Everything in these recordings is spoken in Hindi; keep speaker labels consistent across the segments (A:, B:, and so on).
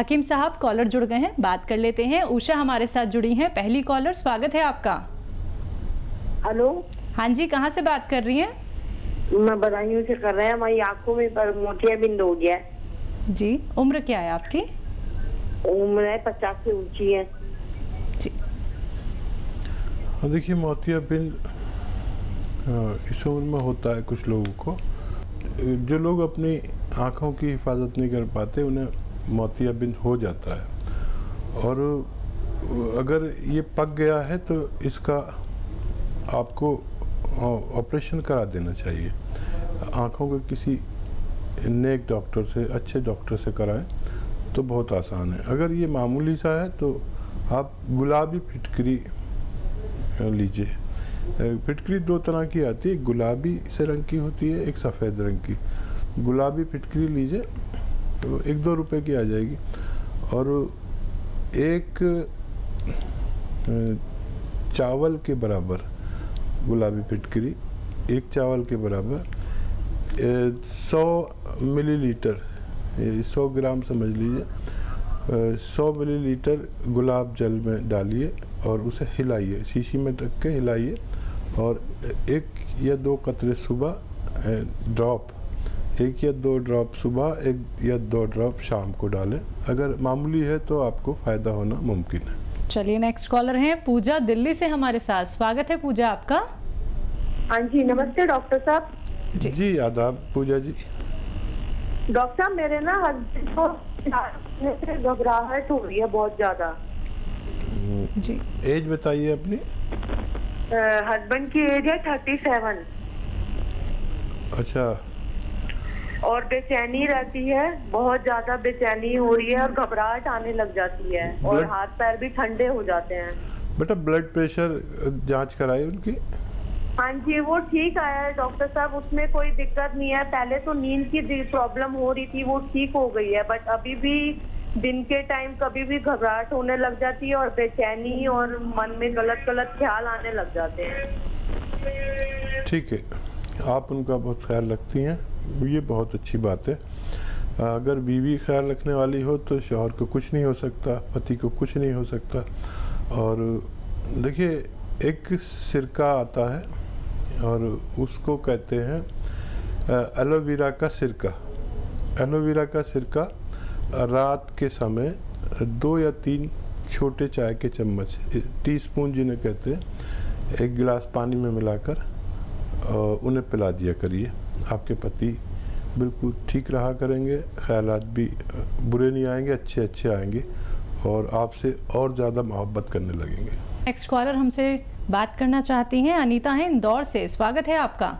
A: हकीम साहब कॉलर जुड़ गए हैं, बात कर लेते हैं। उषा हमारे साथ जुड़ी हैं, पहली कॉलर, स्वागत है आपका।
B: हेलो।
A: हाँ जी, कहाँ से बात कर रही हैं?
B: मैं बदायूं से कर रहे हैं। हमारी आंखों में पर मोतियाबिंद हो गया है।
A: जी, उम्र क्या है आपकी?
B: उम्र है 50 से ऊंची है
A: जी।
C: देखिए, मोतियाबिंद इस उम्र में होता है कुछ लोगों को। जो लोग अपनी आँखों की हिफाजत नहीं कर पाते उन्हें मोतियाबिंद हो जाता है, और अगर ये पक गया है तो इसका आपको ऑपरेशन करा देना चाहिए। आँखों के किसी नेक डॉक्टर से, अच्छे डॉक्टर से कराएं तो बहुत आसान है। अगर ये मामूली सा है तो आप गुलाबी फिटकरी लीजिए। फिटकरी दो तरह की आती है, गुलाबी से रंग की होती है, एक सफ़ेद रंग की। गुलाबी फिटकरी लीजिए तो 1-2 रुपए की आ जाएगी, और एक चावल के बराबर गुलाबी फिटकरी, एक चावल के बराबर 100 मिलीलीटर, 100 ग्राम समझ लीजिए, 100 मिलीलीटर गुलाब जल में डालिए और उसे हिलाइए, शीशी में रख के हिलाइए, और 1 या 2 कतरे सुबह ड्रॉप, 1 या 2 ड्रॉप सुबह, 1 या 2 ड्रॉप शाम को डालें। अगर मामूली है तो आपको फ़ायदा होना मुमकिन है।
A: चलिए, नेक्स्ट कॉलर हैं पूजा दिल्ली से हमारे साथ, स्वागत है पूजा आपका।
B: हाँ जी, नमस्ते डॉक्टर साहब।
C: जी आदाब पूजा जी।
B: डॉक्टर साहब, मेरे ना हस्बैंड को घबराहट हो रही है बहुत ज्यादा
A: जी।
C: एज बताइए अपनी।
B: हस्बैंड की एज है 37।
C: अच्छा।
B: और बेचैनी रहती है, बहुत ज्यादा बेचैनी हो रही है और घबराहट आने लग जाती है, और हाथ पैर भी ठंडे हो जाते हैं।
C: बेटा, ब्लड प्रेशर जांच कराई उनकी?
B: हाँ जी, वो ठीक आया है डॉक्टर साहब, उसमें कोई दिक्कत नहीं है। पहले तो नींद की प्रॉब्लम हो रही थी, वो ठीक हो गई है, बट अभी भी दिन के टाइम कभी भी घबराहट होने लग जाती है और बेचैनी और मन में गलत गलत ख्याल आने लग जाते हैं।
C: ठीक है, आप उनका बहुत ख्याल रखती हैं, ये बहुत अच्छी बात है। अगर बीवी ख्याल रखने वाली हो तो शौहर को कुछ नहीं हो सकता, पति को कुछ नहीं हो सकता। और देखिए, एक सिरका आता है और उसको कहते हैं एलोवेरा का सिरका। एलोवेरा का सिरका रात के समय 2 या 3 छोटे चाय के चम्मच, टीस्पून जिन्हें कहते हैं, 1 गिलास पानी में मिलाकर उन्हें पिला दिया करिए। आपके पति बिल्कुल ठीक रहा करेंगे, ख्यालात भी बुरे नहीं आएंगे, अच्छे अच्छे आएंगे, और आपसे और ज़्यादा मोहब्बत करने लगेंगे।
A: नेक्स्ट कॉलर हमसे बात करना चाहती हैं, अनीता है इंदौर से, स्वागत है आपका।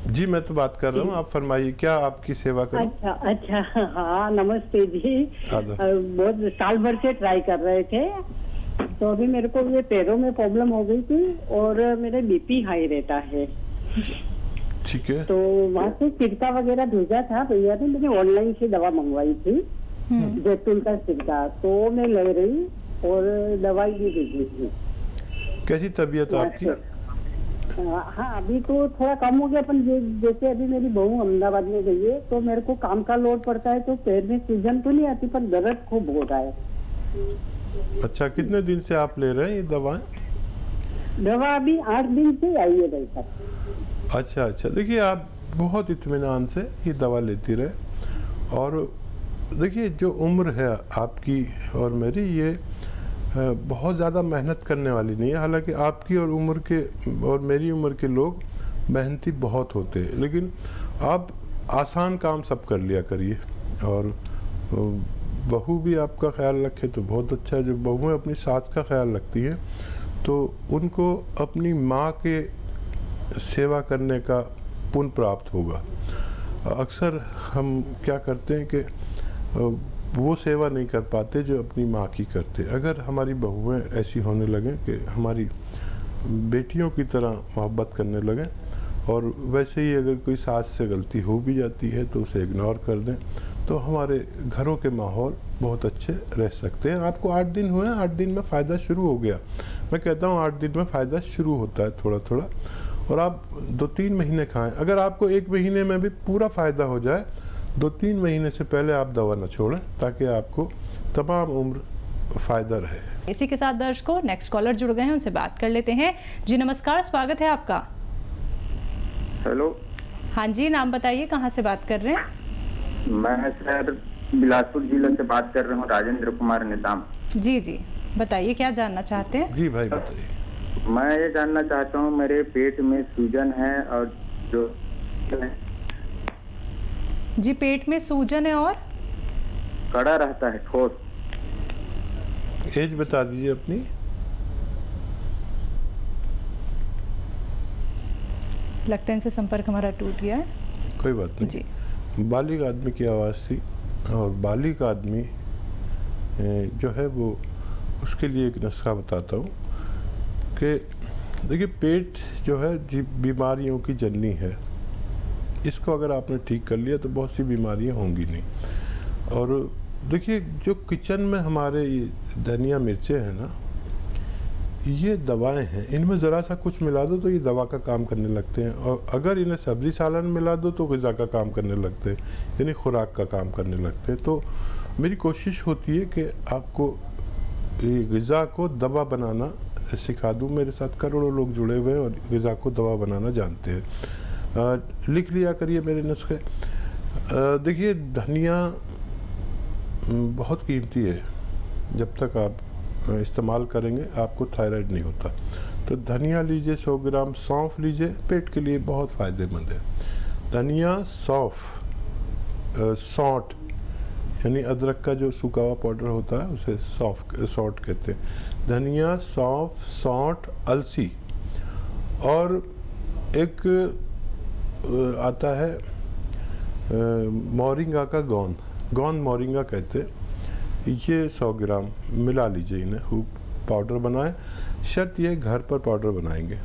C: जी, मैं तो बात कर रहा हूँ, आप फरमाइए, क्या आपकी सेवा करूं?
D: अच्छा, हाँ नमस्ते जी। बहुत साल भर से ट्राई कर रहे थे, तो अभी मेरे को ये पैरों में प्रॉब्लम हो गई थी और मेरा बीपी हाई रहता है।
C: ठीक है।
D: तो वहाँ से सिरका वगैरह भेजा था भैया ने, मैंने ऑनलाइन से दवा मंगवाई थी, जैतून का सिरका, तो मैं ले रही और दवाई भी भेजी थी।
C: कैसी तबीयत आपकी?
D: हाँ, अभी तो थोड़ा कम हो गया, अपन जैसे अभी मेरी बहू अहमदाबाद में गई है तो मेरे को काम का लोड पड़ता है, तो पैर में सूजन तो नहीं आती पर दर्द खूब हो रहा है।
C: अच्छा, कितने दिन से आप ले रहे हैं ये दवाएं?
D: दवा अभी 8 दिन से आई है भाई साहब।
C: अच्छा, देखिए, आप बहुत इत्मीनान से ये दवा लेती रहे, और देखिए, जो उम्र है आपकी और मेरी, ये बहुत ज़्यादा मेहनत करने वाली नहीं है। हालांकि आपकी और उम्र के और मेरी उम्र के लोग मेहनती बहुत होते हैं, लेकिन आप आसान काम सब कर लिया करिए। और बहू भी आपका ख्याल रखे तो बहुत अच्छा है। जो बहुएं अपनी सास का ख्याल रखती हैं तो उनको अपनी माँ के सेवा करने का पुण्य प्राप्त होगा। अक्सर हम क्या करते हैं कि वो सेवा नहीं कर पाते जो अपनी माँ की करते। अगर हमारी बहुएं ऐसी होने लगें कि हमारी बेटियों की तरह मोहब्बत करने लगें, और वैसे ही अगर कोई सास से गलती हो भी जाती है तो उसे इग्नोर कर दें, तो हमारे घरों के माहौल बहुत अच्छे रह सकते हैं। आपको 8 दिन हुए, 8 दिन में फ़ायदा शुरू हो गया। मैं कहता हूँ 8 दिन में फ़ायदा शुरू होता है थोड़ा थोड़ा, और आप 2-3 महीने खाएं। अगर आपको 1 महीने में भी पूरा फ़ायदा हो जाए 2-3 महीने से पहले आप दवा न छोड़ें ताकि आपको तमाम उम्र फ़ायदा रहे।
A: इसी के साथ दर्शकों नेक्स्ट कॉलर जुड़ गए हैं, उनसे बात कर लेते हैं। जी नमस्कार, स्वागत है आपका।
E: हेलो।
A: हाँ जी, नाम बताइए, कहाँ से बात कर रहे हैं?
E: मैं सर बिलासपुर जिले से बात कर रहा हूँ, राजेंद्र कुमार निजाम।
A: जी जी, बताइए क्या जानना चाहते हैं?
C: जी भाई बताइए।
E: मैं ये जानना चाहता हूँ, मेरे पेट में सूजन है और जो
A: जी पेट में सूजन है और
E: कड़ा रहता है, ठोस।
C: एज बता दीजिए अपनी।
A: लगता है इनसे संपर्क हमारा टूट गया है।
C: कोई बात नहीं
A: जी।
C: बालिग आदमी की आवाज़ थी, और बालिग आदमी जो है वो, उसके लिए एक नुस्खा बताता हूँ कि देखिए पेट जो है बीमारियों की जननी है। इसको अगर आपने ठीक कर लिया तो बहुत सी बीमारियां होंगी नहीं। और देखिए जो किचन में हमारे ये धनिया मिर्चें हैं ना, ये दवाएं हैं, इनमें ज़रा सा कुछ मिला दो तो ये दवा का काम करने लगते हैं, और अगर इन्हें सब्ज़ी सालन मिला दो तो ग़िज़ा का काम करने लगते हैं, यानी खुराक का काम करने लगते हैं। तो मेरी कोशिश होती है कि आपको ये ग़िज़ा को दवा बनाना सिखा दूँ। मेरे साथ करोड़ों लोग जुड़े हुए हैं और ग़िज़ा को दवा बनाना जानते हैं। लिख लिया करिए मेरे नुस्खे। देखिए धनिया बहुत कीमती है, जब तक आप इस्तेमाल करेंगे आपको थायराइड नहीं होता। तो धनिया लीजिए 100 ग्राम, सौंफ लीजिए, पेट के लिए बहुत फ़ायदेमंद है। धनिया, सौंफ, सौंठ यानी अदरक का जो सूखा हुआ पाउडर होता है उसे सौंठ कहते हैं। धनिया, सौंफ, सौंठ, अलसी, और एक आता है मोरिंगा का गोंद मोरिंगा कहते हैं। ये 100 ग्राम मिला लीजिए, इन्हें खूब पाउडर बनाएं। शर्त ये घर पर पाउडर बनाएंगे,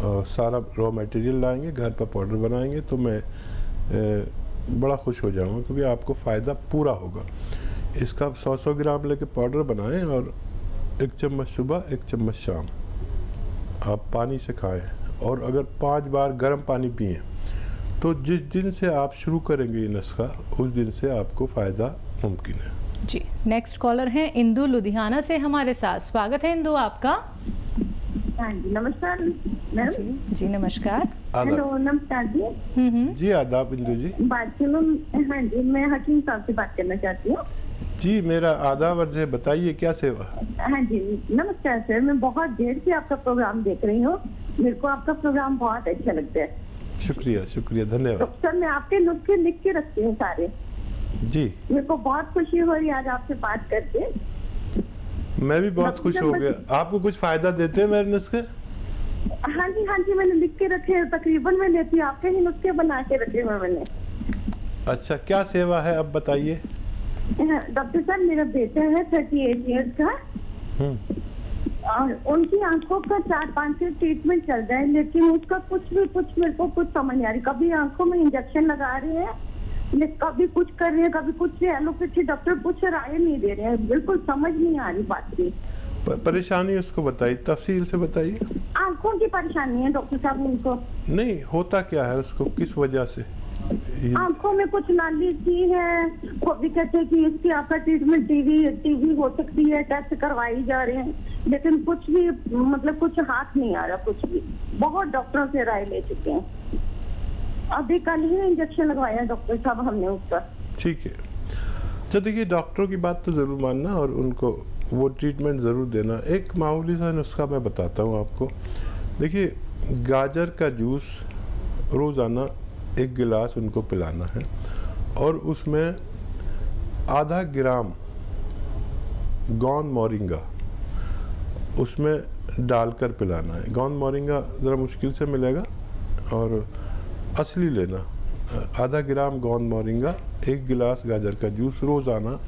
C: और सारा रॉ मटेरियल लाएंगे, घर पर पाउडर बनाएंगे, तो मैं बड़ा खुश हो जाऊंगा क्योंकि आपको फ़ायदा पूरा होगा। इसका 100 ग्राम लेके पाउडर बनाएं और 1 चम्मच सुबह 1 चम्मच शाम आप पानी से खाएं। और अगर 5 बार गर्म पानी पिएं तो जिस दिन से आप शुरू करेंगे ये नुस्खा उस दिन से आपको फ़ायदा मुमकिन है।
A: जी नेक्स्ट कॉलर हैं इंदु लुधियाना से हमारे साथ। स्वागत है इंदु आपका।
F: हाँ जी नमस्कार मैम।
A: जी नमस्कार।
F: हेलो नमस्कार जी।
C: जी आदाब इंदु जी।
F: बात सुनो। हाँ जी मैं हकीम साहब से बात करना चाहती हूँ।
C: जी मेरा आदाब अर्ज है, बताइए क्या सेवा।
F: हाँ जी नमस्कार सर, मैं बहुत देर से आपका प्रोग्राम देख रही हूँ, मेरे को आपका प्रोग्राम बहुत अच्छा लगता है।
C: शुक्रिया शुक्रिया, धन्यवाद।
F: तो सर मैं आपके नुस्खे लिख के रखती हूँ सारे।
C: जी
F: मेरे को बहुत खुशी हो रही है आज आपसे बात करके।
C: मैं भी बहुत खुश हो गया। आपको कुछ फायदा देते हैं मेरे नुस्खे?
F: हाँ जी मैंने लिख के रखे हैं, तकरीबन मैं लेती हूँ, आपके ही नुस्खे बना के रखे हुए मैंने।
C: अच्छा क्या सेवा है अब बताइए।
F: डॉक्टर साहब मेरा बेटा है 38 ईयर्स का, और उनकी आंखों का 4-5 से ट्रीटमेंट चल रहा है, लेकिन उसका कुछ मेरे को कुछ समझ नहीं आ रही। कभी आंखों में इंजेक्शन लगा रहे हैं, कभी कुछ कर रहे हैं, कभी कुछ। एलोपैथी डॉक्टर कुछ राय नहीं दे रहे हैं, बिल्कुल समझ नहीं आ रही बात की।
C: परेशानी उसको बताइए, तफसील से बताइए।
F: आंखों की परेशानी है डॉक्टर साहब उनको।
C: नहीं होता क्या है उसको, किस वजह से?
F: आंखों में कुछ नाली सी है, वो भी कहते हैं कि इसकी आपका ट्रीटमेंट टीवी हो सकती है, टेस्ट करवाई जा रहे हैं, लेकिन कुछ भी मतलब कुछ हाथ नहीं आ रहा, कुछ भी। बहुत डॉक्टरों से राय ले चुके हैं, अभी कल ही इंजेक्शन लगवाया डॉक्टर साहब हमने उसका।
C: ठीक है, तो देखिए डॉक्टरों की बात तो ज़रूर मानना और उनको वो ट्रीटमेंट ज़रूर देना। एक मामूली सा नुस्खा मैं बताता हूँ आपको। देखिए गाजर का जूस रोज़ाना 1 गिलास उनको पिलाना है, और उसमें आधा ग्राम गोंद मोरिंगा उसमें डालकर पिलाना है। गोंद मोरिंगा ज़रा मुश्किल से मिलेगा और असली लेना। आधा ग्राम गोंद मोरिंगा, 1 गिलास गाजर का जूस रोज़ाना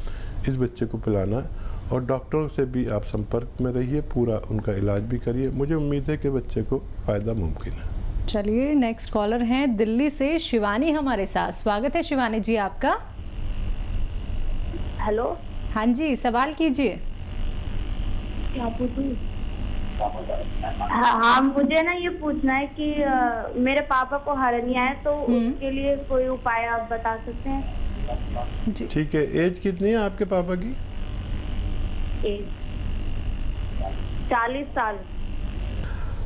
C: इस बच्चे को पिलाना है, और डॉक्टरों से भी आप संपर्क में रहिए, पूरा उनका इलाज भी करिए। मुझे उम्मीद है कि बच्चे को फ़ायदा मुमकिन है।
A: चलिए नेक्स्ट कॉलर हैं दिल्ली से शिवानी हमारे साथ। स्वागत है शिवानी जी आपका।
F: हेलो।
A: हाँ जी सवाल कीजिए।
F: क्या पूछूं?
G: हाँ, मुझे ना ये पूछना है कि मेरे पापा को हर्निया है, तो उसके लिए कोई उपाय आप बता सकते हैं?
A: जी
C: ठीक है। एज कितनी है आपके पापा की?
G: 40 साल।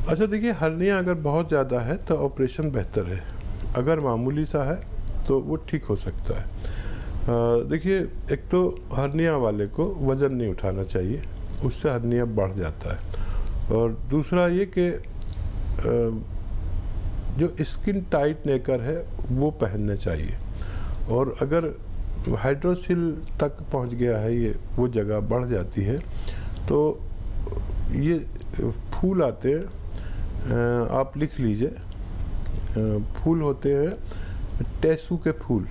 C: अच्छा देखिए, हर्निया अगर बहुत ज़्यादा है तो ऑपरेशन बेहतर है, अगर मामूली सा है तो वो ठीक हो सकता है। देखिए, एक तो हर्निया वाले को वज़न नहीं उठाना चाहिए, उससे हर्निया बढ़ जाता है। और दूसरा ये कि जो स्किन टाइट नेकर है वो पहनने चाहिए। और अगर हाइड्रोसिल तक पहुंच गया है, ये वो जगह बढ़ जाती है, तो ये फूल आते हैं, आप लिख लीजिए, फूल होते हैं टेसू के फूल।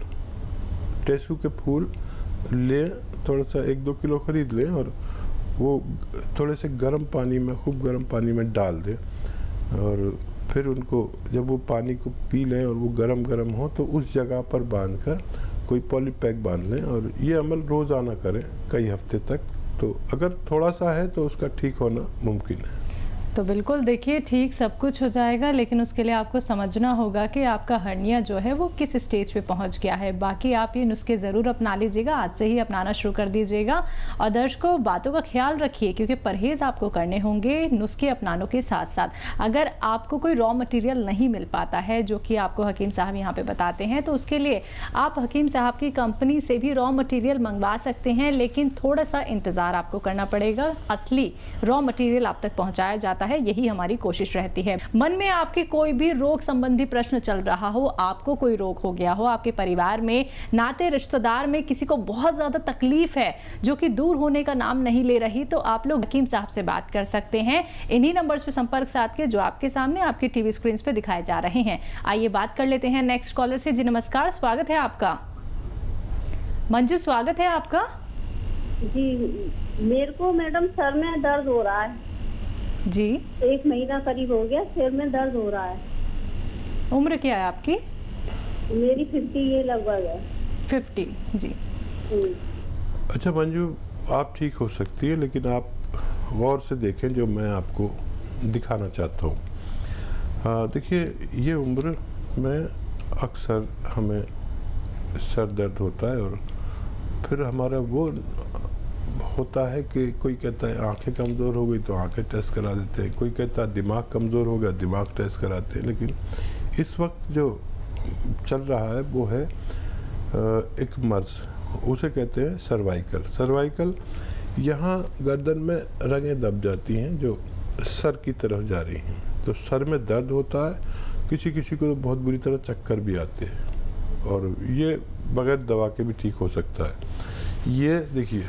C: टेसू के फूल लें, थोड़ा सा 1-2 किलो खरीद लें और वो थोड़े से गर्म पानी में, खूब गर्म पानी में डाल दें, और फिर उनको जब वो पानी को पी लें और वो गरम गरम हो तो उस जगह पर बांधकर कोई पॉलीपैक बांध लें, और ये अमल रोज़ाना करें कई हफ्ते तक। तो अगर थोड़ा सा है तो उसका ठीक होना मुमकिन है।
A: तो बिल्कुल देखिए, ठीक सब कुछ हो जाएगा, लेकिन उसके लिए आपको समझना होगा कि आपका हर्निया जो है वो किस स्टेज पे पहुंच गया है। बाकी आप ये नुस्खे ज़रूर अपना लीजिएगा, आज से ही अपनाना शुरू कर दीजिएगा। और दर्शकों, बातों का ख्याल रखिए, क्योंकि परहेज़ आपको करने होंगे नुस्खे अपनानों के साथ साथ। अगर आपको कोई रॉ मटेरियल नहीं मिल पाता है, जो कि आपको हकीम साहब यहाँ पे बताते हैं, तो उसके लिए आप हकीम साहब की कंपनी से भी रॉ मटेरियल मंगवा सकते हैं, लेकिन थोड़ा सा इंतज़ार आपको करना पड़ेगा। असली रॉ मटेरियल आप तक पहुँचाया जाता है, यही हमारी कोशिश रहती है। मन में आपके कोई भी रोग संबंधी प्रश्न चल रहा हो, आपको कोई रोग हो गया हो, आपके परिवार में, नाते रिश्तेदार में किसी को बहुत ज्यादा तकलीफ है जो कि दूर होने का नाम नहीं ले रही, तो आप लोग हकीम साहब से बात कर सकते हैं इन्हीं नंबर्स पे संपर्क साध के, जो आपके सामने आपकी टीवी स्क्रीन पे दिखाए जा रहे हैं। आइए बात कर लेते हैं नेक्स्ट कॉलर से। जी नमस्कार, स्वागत है आपका। मंजू, स्वागत है आपका।
G: जी, मेरे को मैडम सर में दर्द हो रहा है
A: जी।
G: 1 महीना करीब हो गया, सिर में दर्द हो रहा है।
A: उम्र क्या है आपकी?
G: मेरी 50 ये लगभग है।
A: 50 जी।
C: अच्छा मंजू, आप ठीक हो सकती है, लेकिन आप गौर से देखें जो मैं आपको दिखाना चाहता हूँ। देखिए, ये उम्र में अक्सर हमें सर दर्द होता है, और फिर हमारा वो होता है कि कोई कहता है आंखें कमज़ोर हो गई तो आंखें टेस्ट करा देते हैं, कोई कहता है दिमाग कमज़ोर हो गया, दिमाग टेस्ट कराते हैं। लेकिन इस वक्त जो चल रहा है वो है एक मर्ज, उसे कहते हैं सर्वाइकल। सर्वाइकल, यहाँ गर्दन में रगें दब जाती हैं जो सर की तरफ जा रही हैं, तो सर में दर्द होता है। किसी किसी को तो बहुत बुरी तरह चक्कर भी आते हैं, और ये बगैर दवा के भी ठीक हो सकता है। ये देखिए,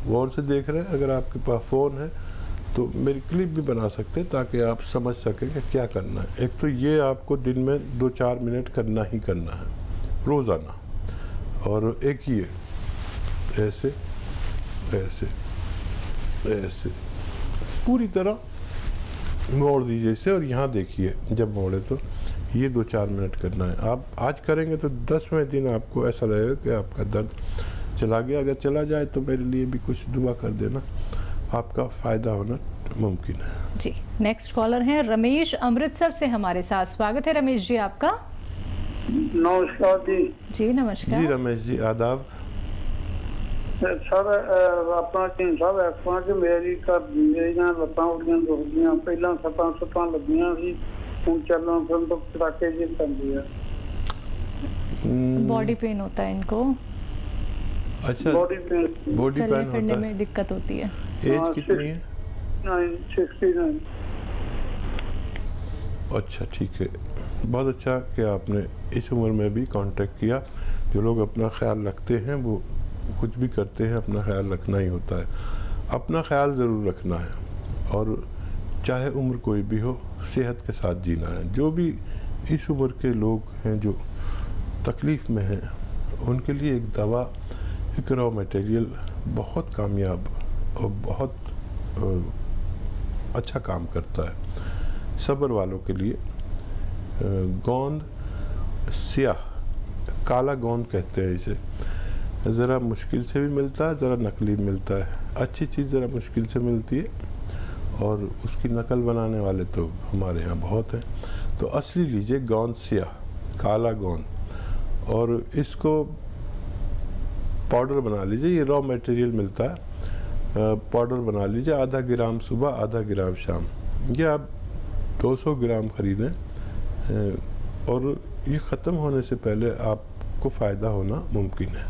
C: गौर से देख रहे हैं, अगर आपके पास फ़ोन है तो मेरी क्लिप भी बना सकते हैं ताकि आप समझ सकें कि क्या करना है। एक तो ये आपको दिन में 2-4 मिनट करना ही करना है रोज़ाना, और एक ये ऐसे ऐसे ऐसे पूरी तरह मोड़ दीजिए इसे, और यहाँ देखिए जब मोड़े तो ये 2-4 मिनट करना है। आप आज करेंगे तो 10वें दिन आपको ऐसा लगेगा कि आपका दर्द चला गया। अगर चला जाए तो मेरे लिए भी कुछ दुआ कर देना, आपका फ़ायदा होना मुमकिन है।
A: जी, नेक्स्ट कॉलर हैं रमेश अमृतसर से हमारे साथ। स्वागत है रमेश जी आपका।
H: नमस्कार जी।
A: जी नमस्कार
C: जी रमेश जी, आदाब।
H: सर अपना टीम साहब ऐसा कि मेरी मेरियां लत्तां उड़ियां दुखदियां, पहला सट्टां लगियां सी, हुण चलन फिरन तो चटाके जी पैंदे आ।
A: बॉडी पेन होता है इनको।
C: अच्छा,
H: बॉडी पेन
C: होता
A: फिरने
C: है।
A: में दिक्कत होती है।
C: एज कितनी है?
H: 69।
C: अच्छा ठीक है, बहुत अच्छा कि आपने इस उम्र में भी कांटेक्ट किया। जो लोग अपना ख्याल रखते हैं वो कुछ भी करते हैं, अपना ख्याल रखना ही होता है। अपना ख्याल ज़रूर रखना है, और चाहे उम्र कोई भी हो, सेहत के साथ जीना है। जो भी इस उम्र के लोग हैं जो तकलीफ़ में हैं, उनके लिए एक दवा, एक रॉ मटेरियल बहुत कामयाब और बहुत अच्छा काम करता है। सब्र वालों के लिए गोंद स्याह, काला गोंद कहते हैं इसे, ज़रा मुश्किल से भी मिलता है, ज़रा नकली मिलता है। अच्छी चीज़ ज़रा मुश्किल से मिलती है, और उसकी नकल बनाने वाले तो हमारे यहाँ बहुत हैं। तो असली लीजिए गोंद सिया, काला गोंद, और इसको पाउडर बना लीजिए। ये रॉ मटेरियल मिलता है, पाउडर बना लीजिए, आधा ग्राम सुबह, आधा ग्राम शाम। ये आप 200 ग्राम खरीदें और ये ख़त्म होने से पहले आपको फ़ायदा होना मुमकिन है।